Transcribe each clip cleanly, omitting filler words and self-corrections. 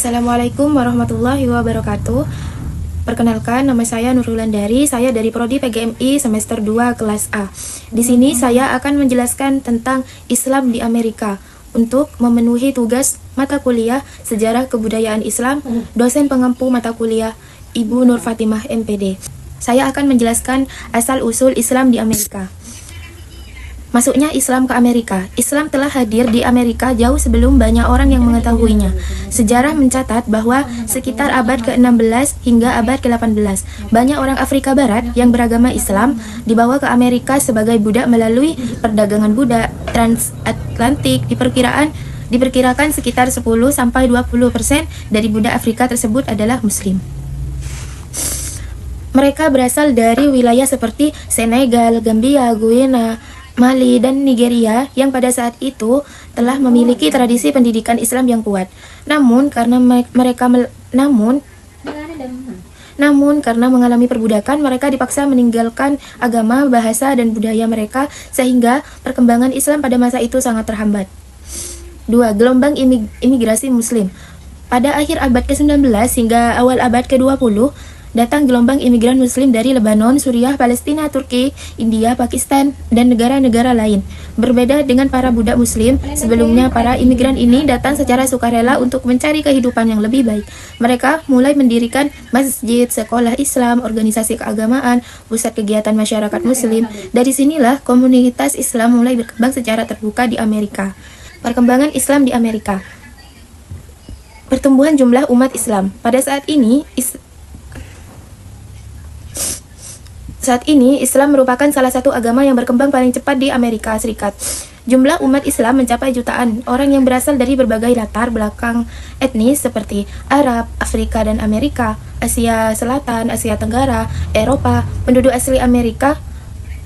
Assalamualaikum warahmatullahi wabarakatuh. Perkenalkan, nama saya Nurul-Andari. Saya dari Prodi PGMI semester 2 kelas A. Di sini saya akan menjelaskan tentang Islam di Amerika. Untuk memenuhi tugas mata kuliah Sejarah Kebudayaan Islam, dosen pengampu mata kuliah Ibu Nur Fatimah MPD. Saya akan menjelaskan asal-usul Islam di Amerika. Masuknya Islam ke Amerika. Islam telah hadir di Amerika jauh sebelum banyak orang yang mengetahuinya. Sejarah mencatat bahwa sekitar abad ke-16 hingga abad ke-18, banyak orang Afrika Barat yang beragama Islam dibawa ke Amerika sebagai budak melalui perdagangan budak transatlantik. Diperkirakan sekitar 10-20% dari budak Afrika tersebut adalah Muslim. Mereka berasal dari wilayah seperti Senegal, Gambia, Guyana, Mali, dan Nigeria yang pada saat itu telah memiliki tradisi pendidikan Islam yang kuat. Namun karena mengalami perbudakan, mereka dipaksa meninggalkan agama, bahasa, dan budaya mereka sehingga perkembangan Islam pada masa itu sangat terhambat. 2. Gelombang imigrasi Muslim. Pada akhir abad ke-19 hingga awal abad ke-20, datang gelombang imigran Muslim dari Lebanon, Suriah, Palestina, Turki, India, Pakistan, dan negara-negara lain. Berbeda dengan para budak Muslim sebelumnya, para imigran ini datang secara sukarela untuk mencari kehidupan yang lebih baik. Mereka mulai mendirikan masjid, sekolah Islam, organisasi keagamaan, pusat kegiatan masyarakat Muslim. Dari sinilah komunitas Islam mulai berkembang secara terbuka di Amerika. Perkembangan Islam di Amerika. Pertumbuhan jumlah umat Islam. Pada saat ini Islam merupakan salah satu agama yang berkembang paling cepat di Amerika Serikat. Jumlah umat Islam mencapai jutaan orang yang berasal dari berbagai latar belakang etnis seperti Arab, Afrika dan Amerika, Asia Selatan, Asia Tenggara, Eropa, penduduk asli Amerika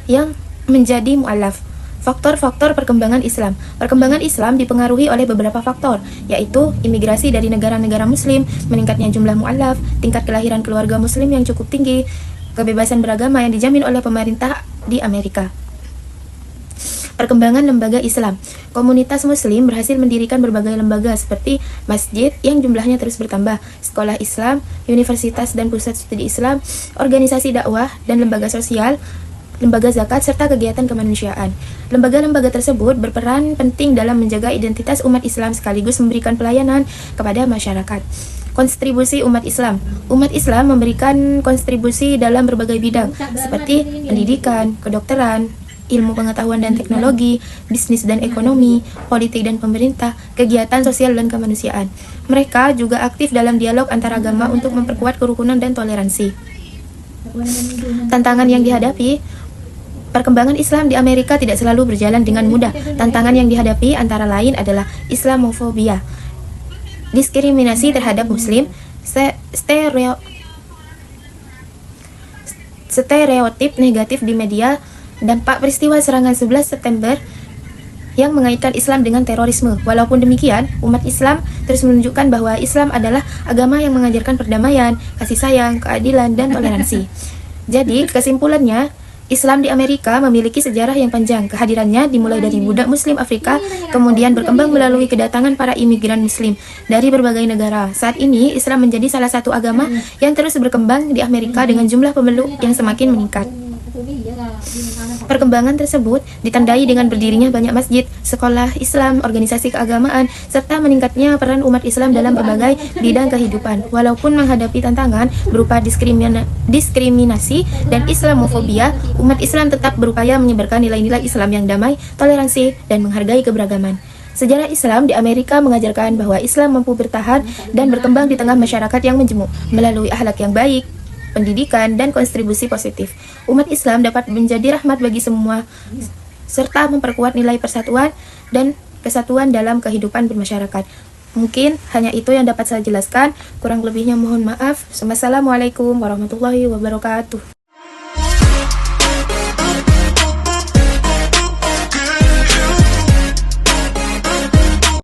yang menjadi mu'alaf. Faktor-faktor perkembangan Islam. Perkembangan Islam dipengaruhi oleh beberapa faktor, yaitu imigrasi dari negara-negara Muslim, meningkatnya jumlah mu'alaf, tingkat kelahiran keluarga Muslim yang cukup tinggi, kebebasan beragama yang dijamin oleh pemerintah di Amerika. Perkembangan lembaga Islam. Komunitas Muslim berhasil mendirikan berbagai lembaga seperti masjid yang jumlahnya terus bertambah, sekolah Islam, universitas dan pusat studi Islam, organisasi dakwah dan lembaga sosial, lembaga zakat, serta kegiatan kemanusiaan. Lembaga-lembaga tersebut berperan penting dalam menjaga identitas umat Islam sekaligus memberikan pelayanan kepada masyarakat. Kontribusi umat Islam. Umat Islam memberikan kontribusi dalam berbagai bidang seperti pendidikan, kedokteran, ilmu pengetahuan dan teknologi, bisnis dan ekonomi, politik dan pemerintah, kegiatan sosial dan kemanusiaan. Mereka juga aktif dalam dialog antar agama untuk memperkuat kerukunan dan toleransi. Tantangan yang dihadapi. Perkembangan Islam di Amerika tidak selalu berjalan dengan mudah. Tantangan yang dihadapi antara lain adalah Islamofobia, diskriminasi terhadap Muslim, stereotip negatif di media, dampak peristiwa serangan 11 September yang mengaitkan Islam dengan terorisme. Walaupun demikian, umat Islam terus menunjukkan bahwa Islam adalah agama yang mengajarkan perdamaian, kasih sayang, keadilan, dan toleransi. Jadi, kesimpulannya, Islam di Amerika memiliki sejarah yang panjang. Kehadirannya dimulai dari budak Muslim Afrika, kemudian berkembang melalui kedatangan para imigran Muslim dari berbagai negara. Saat ini, Islam menjadi salah satu agama yang terus berkembang di Amerika dengan jumlah pemeluk yang semakin meningkat. Perkembangan tersebut ditandai dengan berdirinya banyak masjid, sekolah Islam, organisasi keagamaan, serta meningkatnya peran umat Islam dalam berbagai bidang kehidupan. Walaupun menghadapi tantangan berupa diskriminasi dan Islamofobia, umat Islam tetap berupaya menyebarkan nilai-nilai Islam yang damai, toleransi, dan menghargai keberagaman. Sejarah Islam di Amerika mengajarkan bahwa Islam mampu bertahan dan berkembang di tengah masyarakat yang majemuk melalui akhlak yang baik, pendidikan, dan kontribusi positif. Umat Islam dapat menjadi rahmat bagi semua serta memperkuat nilai persatuan dan kesatuan dalam kehidupan bermasyarakat. Mungkin hanya itu yang dapat saya jelaskan. Kurang lebihnya mohon maaf. Wassalamualaikum warahmatullahi wabarakatuh.